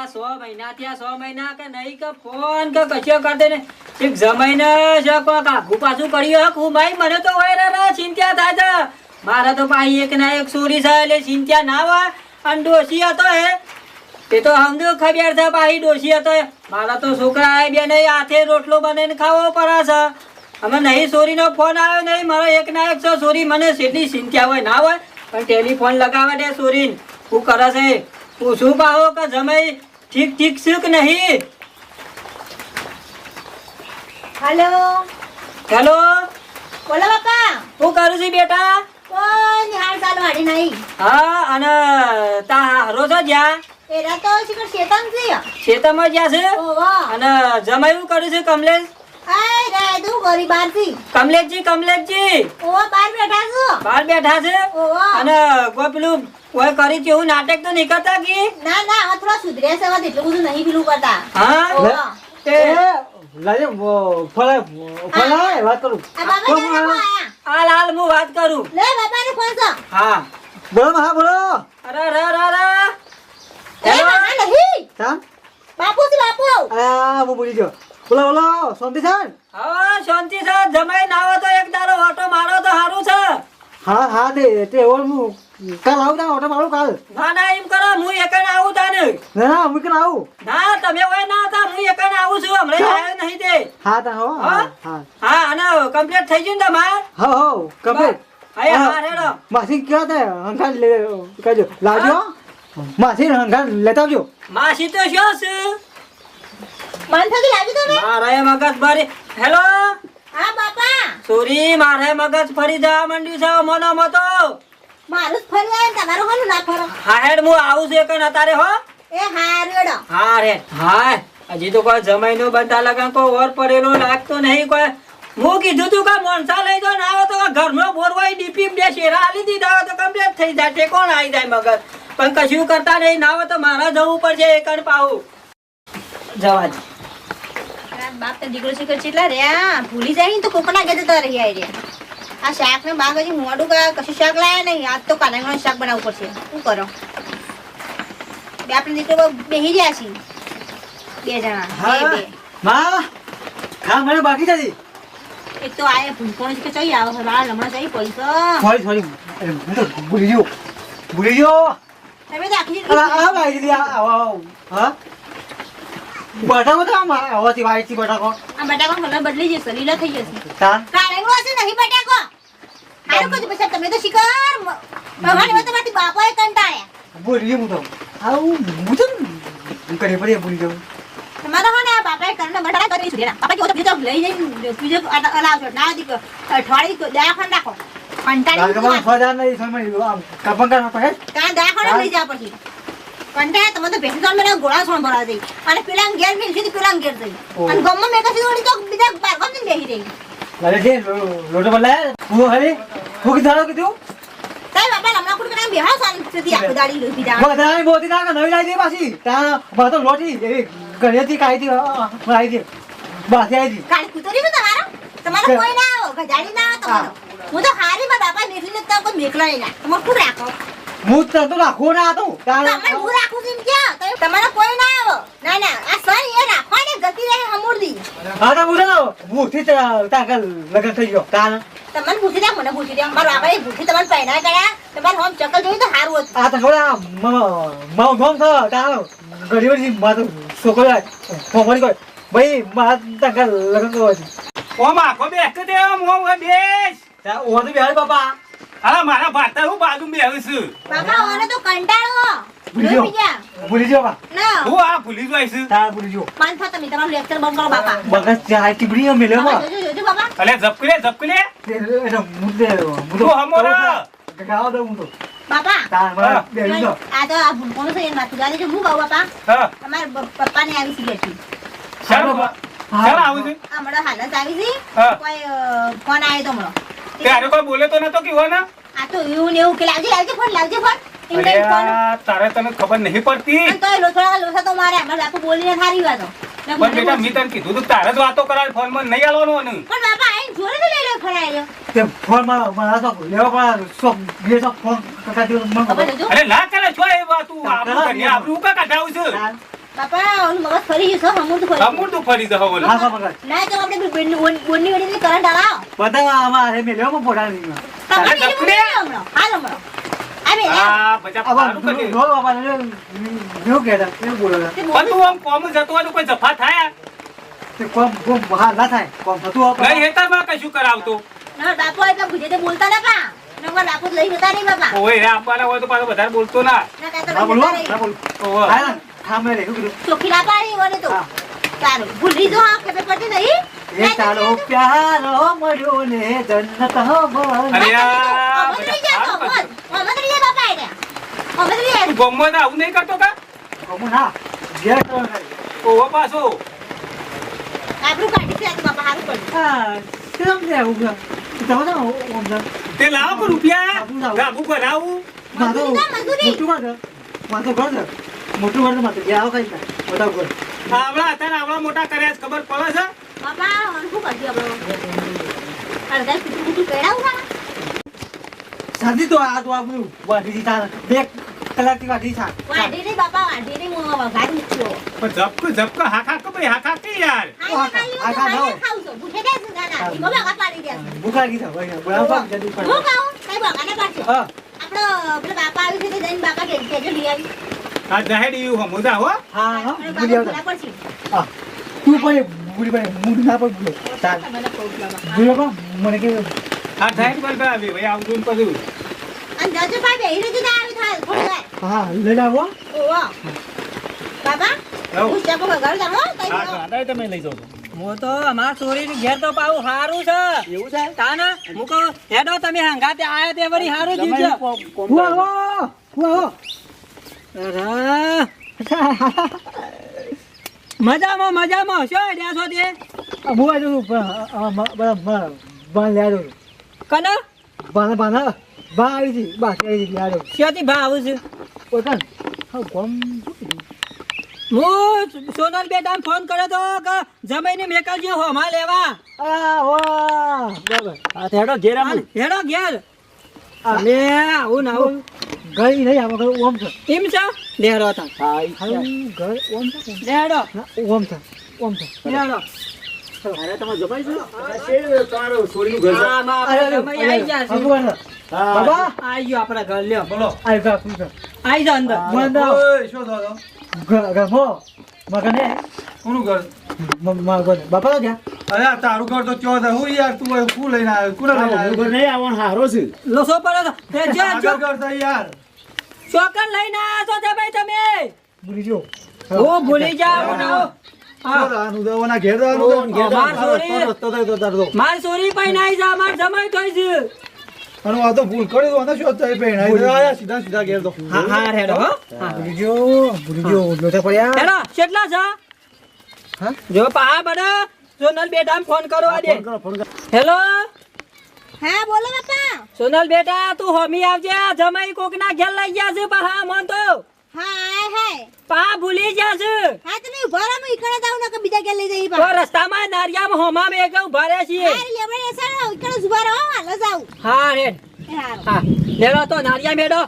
100 મહિના થયા 100 મહિના કે નહીં કે ફોન કે કશો કરતે ને એક જમાઈને છે કોક આઘું પાછું કર્યું હક હું ભાઈ મને તો હોય ચિંતા થાય છે મારા તો પાછી એક ના એક ચોરી છે એટલે ચિંતા ના હોય અને ડોશી હતો એ તો સમજો ખબર છે પાછી ડોશી હતો મારા તો છોકરા આવે બે નહીં હાથે રોટલો બનાવીને ખાવો પડે છે અમે નહીં ચોરીનો ફોન આવ્યો નહીં મારો એક ના એક ચોરી મને કેટલી ચિંતા હોય ના હોય પણ ટેલિફોન લગાવવા દે ચોરીને શું કરે છે પૂછું પાહો કે જમાઈ ઠીક ઠીક છે કે નહીં હેલો હેલો બોલો બાપા શું કરું છું બેટા કોઈ હાલ ચાલ વાડી નહીં હા અને તા હારો છો જ્યાં એરા તો શિકર શેતાન છે ખેતરમાં જ્યાં છે ઓવા અને જમાયું કર્યું છે કમલેશ આય રે તું ગરી બાર થી કમલેશજી ઓવા બાર બેઠા છો બહાર બેઠા છે ઓવા અને કોઈ પેલું કોઈ કરી છે એવું નાટક તો નહીં કરતા કે ના ના આ થોડા સુધર્યા છે વાત એટલું બધું નહીં પેલું કરતા હા ઓવા એ લાજે ફળાય વાત કરું આ બાબા ને આયા હાલ હાલ હું વાત કરું લે બાબા ને ફોન છો હા બોલો હા બોલો અરે રે રે રે એ બાબા નહીં હા બાપુ છે બાપુ આ હું બોલી ગયો બોલો બોલો શાંતિ છે હા શાંતિ છે જમાઈ ના આવે તો એક દારો ઓટો મારો તો સારું છે હા હા તે હું કાલ આવું તા ઓટો મારું કાલ ના ના એમ કરો હું એકણ આવું તાને ના હું કાલ આવું ના તમે હોય ના હતા હું એકણ આવું છું હમણાં આવ્યો નહીં તે હા તા હો હા? હા હા અને કમ્પ્લીટ થઈ ગયું ને તમાર હો હો કમ્પ્લીટ હા હા રેડો માસી ક્યાં તે હંકાર લે કહેજો લાવજો માસી હંકાર લેતા આવજો માસી તો શું છે મન થકી લાવી તમે મારે મગજ ભરી હેલો હા બાપા સોરી મારે મગજ ફરી જવા માંડ્યું છે મનો મતો મારું જ ફરી આવે તમારું કોનું ના ફરો હા હેડ હું આવું છું એકણ અતારે હો એ હા રેડો હા રે હા હજી તો કોઈ જમાઈ નો બનતા લગન કોઈ ઓર પડેલો લાગતો નહીં કોઈ હું કીધું તું કે મોણસા લઈ જાઓ ના આવે તો ઘરનો બોરવાઈ ડીપી બે શેરા આલી દીધા હોય તો કમ્પ્લીટ થઈ જાય તે કોણ આવી જાય મગજ પણ કશું કરતા નહીં ના આવે તો મારે જવું પડશે એકણ પાવું જવા દે બાપ તો દીકરો શીખર ચેટલા રહ્યા ભૂલી જાય ને તો કોકના ગેતે તો રહી આવી રહ્યા આ શાક ને બાગ હજી મોડું કશું શાક લાયા નહીં આજ તો કાલાંગણ શાક બનાવવું પડશે શું કરો બે આપણે દીકરો બેહી રહ્યા છીએ બે જણા બે માં ખા મને બાકી જતી એક તો આયા ભૂલકોણ કે ચઈ આવો છે લાલ હમણાં જઈ પૈસા સોરી હું તો ભૂલી ગયો તમે તો આખી આ ભાઈ દીદી આવો હા બટાકો તો આવાથી વાઈથી બટાકો આ બટાકો કલર બદલી જશે લીલો થઈ જશે તાન કાળેંગો હશે નહીં બટાકો હારું કીધું પછી તમે તો શિકાર ભગવાન એવા તમારી બાપાએ કંટાળ્યા ભૂલી ગયો હું તો આવું હું તો કરી પડી ભૂલી ગયો તમારો હો ને બાપાએ કંટાળા બટાકા કરી છે બાપા કેવો તો બીજો લઈ જઈને બીજો અલાવજો ના દીક અઠવાડી દયાખણ રાખો કંટાળી ગામમાં ફોજા નહીં સમય કપંગા પડે કાં દયાખણ લઈ જા પછી કંટાળા તમે તો ભેંસ મેં ગોળા સોણ ભરા દઈ અને પેલા ઘેર મેં સીધી પેલા ઘેર જઈ અને ગમમાં મેં કસી દોડી તો બીજા બારવા ને બેહી રહી લાલે છે લોટો બદલાય હું હરી હું કીધું કીધું તાઈ બાપા હમણાં કુડ કે બેહા શાંતિથી આખો દાડી લોહી પીધા બધાની મોતી ના નવી લાવી દે પાછી ત્યાં તો લોટી એવી ઘરેથી કાઢી હતી લાવી દે બાથી આવી હતી કાળી કુતરી છે તમારો કોઈ ના આવો ગજાડી ના આવો તમારો હું તો હારી માં બાપા મેકલી ને તો કોઈ મેકલાય ના તમારે ખૂબ રાખો હું તો રાખો ના હતો તમારે હું રાખું છું ક્યાં તમારે કોઈ ના આવો ના ના આ સર એ રાખો ને ગતિ રહે હમુરદી હા તો બોલો ભૂથી તાકલ લગન થઈ ગયો તાન તમને પૂછી દે મને પૂછી દે મારા બાબાએ પૂછી તમને પહેલા કર્યા તમારે હોમ ચકલ જોઈ તો સારું હતું આ તો ખબર માઉ ધોમ થયો તાન ગરીબી માં તો છોકરો ફોમરી કોઈ ભાઈ માં તાકલ લગન કરો છે ઓમ આખો બેસ કે દે ઓમ બેસ તા ઓ તો બિહારી બાપા હા મારા ભાતા હું બાજુ બેહું છું બાપા ઓને તો કંટાળો ભૂલી જાઓ બા ના હું આ ભૂલી જાય છું તા ભૂલી જાઓ માન થા તમે તમારું લેક્ચર બંધ કરો બાપા બગસ ચાય ટીબડી મેલે બા જોજો બાપા અલે ઝપકલે એનો મુદ્દે તું હમોરા ગાવ દઉં હું તો બાપા તા મારા બેહી જાઓ આ તો આ ભૂલકોણ છે એ વાત ગાડી જો હું કહું બાપા હા તમારા પપ્પાને આવી છે બેઠી ચાલ આવું છું હમણાં હાલ જ આવી છે હા. કોઈ ફોન આવ્યો તો હમણાં ત્યારે કોઈ બોલે તો નતો કેવો ને આ તો એવું ને એવું કે લાવજે ફોન એમ કઈ ફોન અરે તારે તને ખબર નહીં પડતી અને તોય લોથા તો મારે અમારા બાપુ બોલીને થારી વાતો પણ બેટા મેં તને કીધું તું તારે જ વાતો કરાવે ફોનમાં નહીં આલવાનું ને પણ બાપા આઈને જોડે તો લઈ લો ખરાયો તે ફોન મારા તો લેવા પણ સો બે સો ફોન કકા દે મને બાપા જોજો અરે ના કરે છો એ વાત તું આપણું ઘરે આપણું કા કાઢાવું છું બાપા ઓનું મગજ ફરી ગયું છે હમું તો ફરી અમૂર તું ફરી દહો બોલો હા હા મગર ના તો આપણે બોનની વડીને કરંટ આલાવ બધા આમાં હે મેલ્યો માં પોડા નહીં તમારે તારે એવું નહીં હમણાં હાલ હમણાં આ બે આ બચા આવા સારું કરી રો બાબા ને જો કેડા એ બોલો તે પણ તું આમ કોમ જતો હોય તો કોઈ જફા થાય તે કોમ કોમ બહાર ના થાય કોમ થતું નહીં આપણે હેતરમાં કશું કરાવતો ના બાપો એટલે ગુજરાતી બોલતા ના પા નંબર બાપો લઈ જતા નહીં બાપા ઓય રે આપવાના હોય તો પાછો વધારે બોલતો ના ના કાતો ના લઈ બોલો જતા ના નહીં. બોલો ઓહો. હા થામે રે શું કીધું ચોખ્ખી ના પાડી વને તો હા. સારું ભૂલી જો હા ખબર પડતી નહીં એ તારો પ્યારો મળ્યો ને જન્નત હમણાં અરે આ અમત બચા રહી જાય સારું તો, કર્યું. અમત રહી જાય બાપા એને અમત રહી જાય તું ગોમમાં આવું નહીં કરતો કા કોમ ના ઘેર કરો ખાલી ઓહો પાછો આપણું કાઢી છે આ તો બાપા સારું પડ્યું હા કેમ ને આવું તમે તો ઓમ ના તે લાવો પણ રૂપિયા આવું લાવો. ગાભું બનાવું માતો મજૂરી. મોટું ઘર માતો ઘર છે મોટું ઘર માતો ગયા આવો કઈ મોટા ઘર આવડા હતા ને આવડા મોટા કર્યા છે, ખબર પડે છે બાપા હવે શું કરશું આપણે અડધા પીઠું પહેરાવું ના શાંતિ તો આ તો આપણું વાઢી થા 2 કલાકથી વાઢી થા વાઢી નહીં બાપા વાઢી નહીં હું વઘારી મૂક્યો પણ ઝપકો હાખા કે ભાઈ હાખા કે યાર આ ખાવું છું ભૂખે દે છે ગાના ઈ બાબા ગા પાડી દે છે ભૂખા ગઈ થા ભાઈ બરાબર જલ્દી હું પડ કહું કઈ બગાને પાડશો હા આપણો પેલા બાપા આવી છે તે જઈને બાપા કેજો લઈ આવી આ જાહેર એવું હમુદા હો હા હા અને ભૂલી બાપા આવતા પડશે હા તું પણ ભૂલી પડે મૂડ ના પણ ભૂલો ચાલ મને કહું બાબા ભૂલો કો મને કે આ જાહેર બોલ ભાઈ ભાઈ આવતું ને બધું અને જજો ભાઈ બેહીને જ આવી થાય થોડી વાર હા લઈ આવો ઓવા બાબા લાવો. હું ચાકો ઘર જામો કઈ હા બોલો ગાંડા તમે લઈ જાઓ હું તો અમાર ચોરીનું ઘેર તો પાવું સારું છે એવું છે તાને હું કહું હેડો તમે હંગાતે આયા તે વળી સારું જીવજો હું આવો અરે, મજામાં શું હેડ્યા છો તે હું આજો બરાબર બાન લે આજો કને બાના બા આવી હતી બા આવી હતી આજો શેથી ભાવ આવું છું ઓકન હા કોમ હું સોનલ બેટા ફોન કર્યો તો કે જમીને મેકલજો હોમાં લેવા આ વાહ બરાબર આ તેડો ઘેર હાલ, હેડો ઘેર લે આવું ને આવું ગઈ નહીં આમાં ઘર ઓમ છે એમ છે લેડો તા હા ઘર ઓમ છે લેડો ના ઓમ છે લેડો અરે તમે જમાઈ છો તમારું છોડીનું ઘર છે. આ માં આપણે જમાઈ આઈ ગયા છે. બાબા આઈ ગયો આપણા ઘર લ્યો બોલો આઈ ગા તું આઈ જા અંદર ઓય, શું થયો ગમો મગને કોનું ઘર મગને બાપા ગયા અરે આ તારું ઘર તો ચો હું યાર તું હવે શું લઈને આવ્યો કોને લઈને આવ્યો નહીં આવવાનું હારો છે લોસો પડે તો તે જો જો આગળ ઘર છે યાર ચોકન લઈને આયા છો જમાઈ તમે ભૂલી જો ઓ ભૂલી જાવ ને આવો. શું હા થવાનું તો ઓના ઘેર જવાનું તો? માર સોરી માર સોરી પણ નાઈ જા માર જમાઈ થઈ છે અને આ તો ભૂલ કરી દો અને શું થાય પહેણાઈ દે. આયા સીધા સીધા ઘેર તો હા હા હેડો હો હા ભૂલી જો લોટા પડ્યા હેડો કેટલા છે હા? જો પા બડા સોનલ બેટા ફોન કરો આજે હેલો હા બોલો બાપા સોનલ બેટા તું હોમી આવજે જમાઈ કોકના ઘેર લઈ ગયા છે પા હા મન તો હા હાય પા ભૂલી ગયા છે હા તમે ઉભા રહો હું ઈકડે જાઉં ને કે બીજા કે લઈ જઈ તો બા રસ્તામાં નારિયામાં હોમાં એક ઉભા રહ્યા છીએ હા લેબડે એસા ઈકડે ઉભા રહો હાલો જાઉં હા રેડ એ હારો હા લેલો તો નારિયા મેડો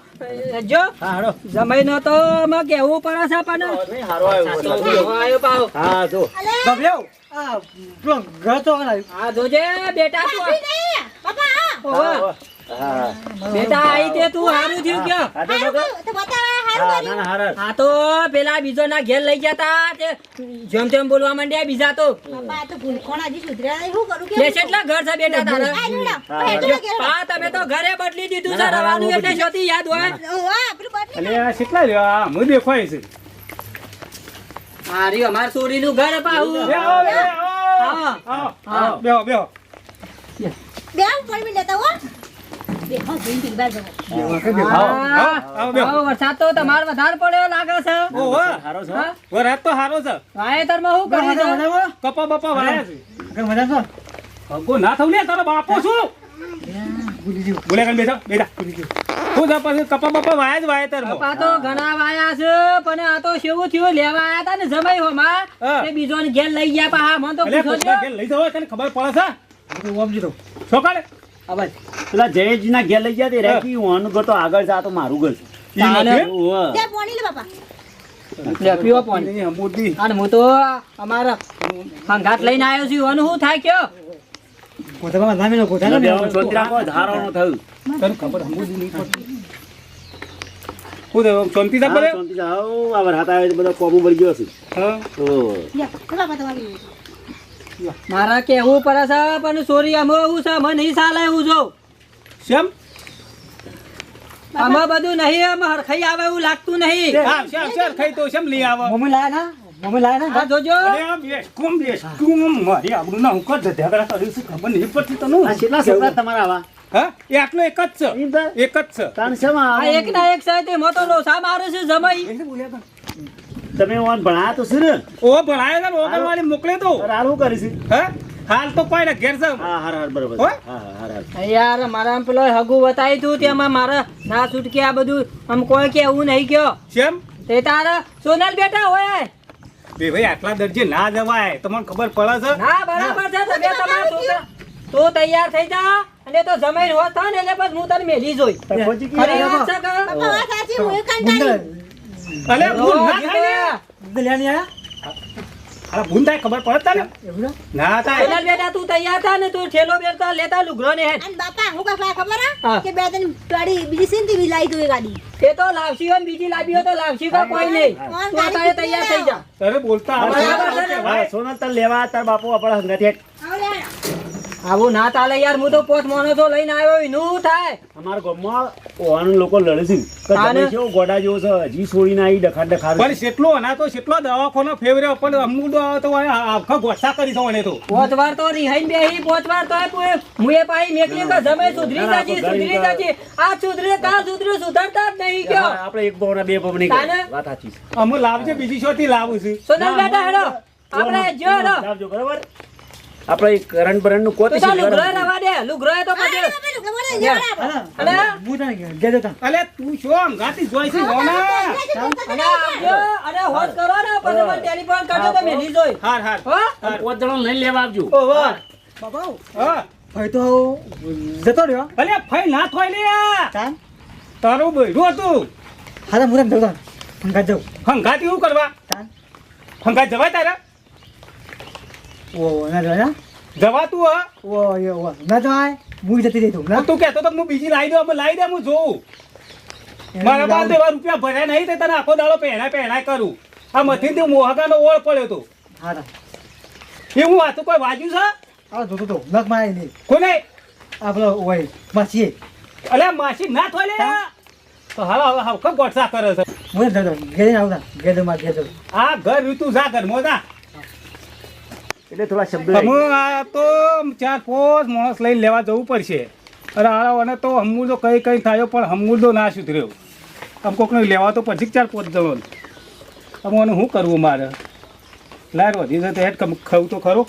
જો હા હારો જમાઈ નો તો માં કેવું પડે છે પણ નહીં હારો આવ્યો પાહો હા જો અલે બાબ્યો આ પેલો ઘર તો આવ્યું હા જોજે બેટા તું બાપી નહીં બાપા હા ઓહો. બેટા આઈ તે તું હારું થયું કયો તો બતાવા હારું કર્યું હા તો પેલા બીજો ના ઘેર લઈ ગયા તા તે જેમ તેમ બોલવા માંડ્યા બીજા તો બાપા આ તો ભૂલકોણ હજી સુધર્યા નહીં શું કરું લે કેટલા ઘર છે બેટા તારા આ જોડા હેડો કે પા તમે તો ઘરે બદલી દીધું છે રવાનું એટલે શોથી યાદ હોય ઓવા પેલું બાટલી અને આ કેટલા લેવા હું દેખાય છે મારી અમાર સોરીનું ઘર પાહું બેહો, બેહો. હા. આવો, હા. આવો, બેહો, બેહો. બે પડવી લેતા હો બે હો જઈને પીવા જાવ હા. આવો, બેહો. આવો, વરસાદ તો તમારે વધારે પડ્યો લાગે છે ઓહો, હા? વરસાદ તો હારો છે વાવેતરમાં શું કર્યું છે? મજામાં કપા બપા વાયા છે આગળ મજા છો હગો ના થવું લે તારો બાપો શું ભૂલી જો બોલે કઈ બેઠા બેઠા હું તો પછી કપા બપા વાયા જ વાયા તાર કપા તો ઘણા વાયા છે પણ આ તો શેવું થયું લેવા આયા તા ને જમાઈ હોમાં હા. તે બીજો ને ઘેર લઈ ગયા પાહા મને તો અલે પૂછો કોકના છો ઘેર લઈ જવો તને ખબર પડે છે ઓમ જીતો છોકરે અવાજ પેલા જયેશજી ના ઘેર લઈ ગયા તે રેકી હું ઘર તો આગળ છે આ તો મારું ઘર છે ઈ નથી? તાને. ઓવે. તે પોણી લે બાપા લે પીવો પાણી. નહીં, હમુદી. અને હું તો અમારા સંઘાત લઈને આવ્યો છું એનું શું થાય કયો પોતામાં નામીનો પોતાનો ને શાંતિ રાખો ધારાનું થયું તને ખબર હમુદી નહીં પડતી. શું થયું? આમ શાંતિ થા પડે? શાંતિ જાઓ આ વરસાદ આવે તો બધો કોબુ વળી ગયો છે હા. લે, ખબર પડે તમારી. મારા કેવું પડે છે પણ સોરી અમે એવું છે અમે નહીં ચાલે એવું જો શેમ? અમે બધું નહીં અમે હરખાઈ આવે એવું લાગતું નહીં આવશે, આવશે, ખાઈ તો શેમ લઈ આવો? મમ્મી લાયા ના હા જોજો અરે આ બેસકું મારી આબરૂ ના હું કર ઝઘડા કર્યું છે ખબર નહીં પડતી તને. આ કેટલા છોકરા તમારા આવા હા? એ આટલો એક જ છે. એમ તો એક જ છે. તાણ શેમાં આ આવા? એક ના એક સાહેબ મોટો લોસા મારે છે જમાઈ તમે ઓન ભણાયા તો છે ને ઓ ભણાય ને ઓગણવાળી મોકલે તો. અરે હાલ શું કરીશ હા? હાલ તો કોઈ ના ઘેર છે. હા હાર હાર બરોબર હોય? હા હા હાર હાર યાર મારા પેલો હગુ બતાવી તું તેમાં મારા ના છૂટકે આ બધું આમ કોઈ કે એવું નહીં કયો શેમ? તે તારા સોનલ બેટા હોય બે ભાઈ આટલા દરજે ના જવાય તમને ખબર પડે છે? ના બરાબર છે તમે તમારા છોકરા તું તૈયાર થઈ જા અને તો જમાઈ હોત થાય ને એટલે પછી હું તને મેલી જોઈ પહોંચી ખરી ગયા વાત છે કે? બાપા, વાત સાચી, હું એ કંટાળી. અલે ભૂલ ના ઓ, થાય ને. દલિયા ની આયા અરે ભૂલ થાય ખબર પડે તને? એવું ના ના થાય. સોનલ બેટા તું તૈયાર થા ને તું ઠેલો બેરતા લેતા લુગરો ને હેડ અને બાપા, હું કાંઈ ખબર હે? હા. કે બે ત્રણ ગાડી બીજી છે ને તે બી લાવી દઉં એ ગાડી. એ તો લાવશી હોય ને બીજી લાવી હોય તો લાવશી કા કોઈ નહીં તું અત્યારે તૈયાર થઈ જા તારે બોલતા આવડે બરાબર છે ને? છે. હા સોનલ તને લેવા તાર બાપુ આપણા હંગાથી હેઠ. આવો લે. આવું ના ચાલે યાર હું તો પોત માણસો લઈને આવ્યો એનું થાય અમારા ગામમાં ઓવાનું લોકો લડે છે કે હા ને? તમે કેવો ગોડા જેવો છે હજી છોડીને આવી ડખાડ ડખાડ પણ કેટલો ના તો કેટલો દવાખાનો ફેવર્યો પણ અમુક તો આખા ગોઠા કરી દો એને તો. પોચ વાર તો રિહાઈન બેહી પોચ વાર તો મુએ પાઈ મેકલી કે જમે સુધરી જાજી આ સુધરે કા સુધરે સુધરતા જ નહીં ગયો આપણે એક બહુ બે બહુ નહીં તાને? કરી. વાત સાચી છે. અમે લાવજે બીજી શોથી લાવું છું. સોનલ બેટા હેડો આપણે જો હેડો લાવજો, બરાબર આપણે એક કરંટ બરંટ નું કોત તો લુગરો રવા દે લુગરો તો પછી બાપા, લુગડા મોઢે જવા દે. અને હું તને ગેજો તા અલે તું શું અંગાથી જોઈ છે હોના? અને આવજો અને હોશ કરો ને પછી મને ટેલિફોન કરજો તો મેલી જોઈ હાર હાર હો અને પાંચ જણો લઈને લેવા આવજો. ઓહો બાબા હા. ભાઈ તો જતો રહ્યો અલે ફઈ ના થોય લે આ. તાન તારું બૈરું હતું. હારા મુરમ જતો હંગા જાઉં હંગાત એવું કરવા? તાન હંગાત જવાય તારે? ઓ ના જોયા જવાતું હા? ઓ યો ના જોય હું જતી રહી તું ના તું કહેતો તો હું બીજી લાવી દઉં અમે લાવી દે હું જોઉં. મારા પાસે એવા રૂપિયા ભર્યા નહીં તે તને આખો દાડો પહેરાય કરું. આ મથી મોહગાનો ઓળ પડ્યો તો હારા એ હું વાતું કોઈ વાજ્યું છે? આ જોતો તો નખ માય નહીં કોને? આપણો ઓય માસી અલે માસી ના થોય લે આ. તો હાલ હવે હાવ ખબ ગોઠસા કરે છે. મુરમ જતો ગેજે આવતા ગેજો માં ગેજો આ ઘર ઋતુ જા ઘરમાં જા. એટલે થોડા શબ્દો અમે આ તો 4-5 માણસ લઈને લેવા જવું પડશે. અરે આને તો હમુલ તો કઈ થયો પણ હમુલ તો ના સુધર્યો. આમ કોકને લેવા તો પછી 4-5 જણો. આમ શું કરવું મારે? લાર વધી જતો હેડ ખાવું તો ખરો.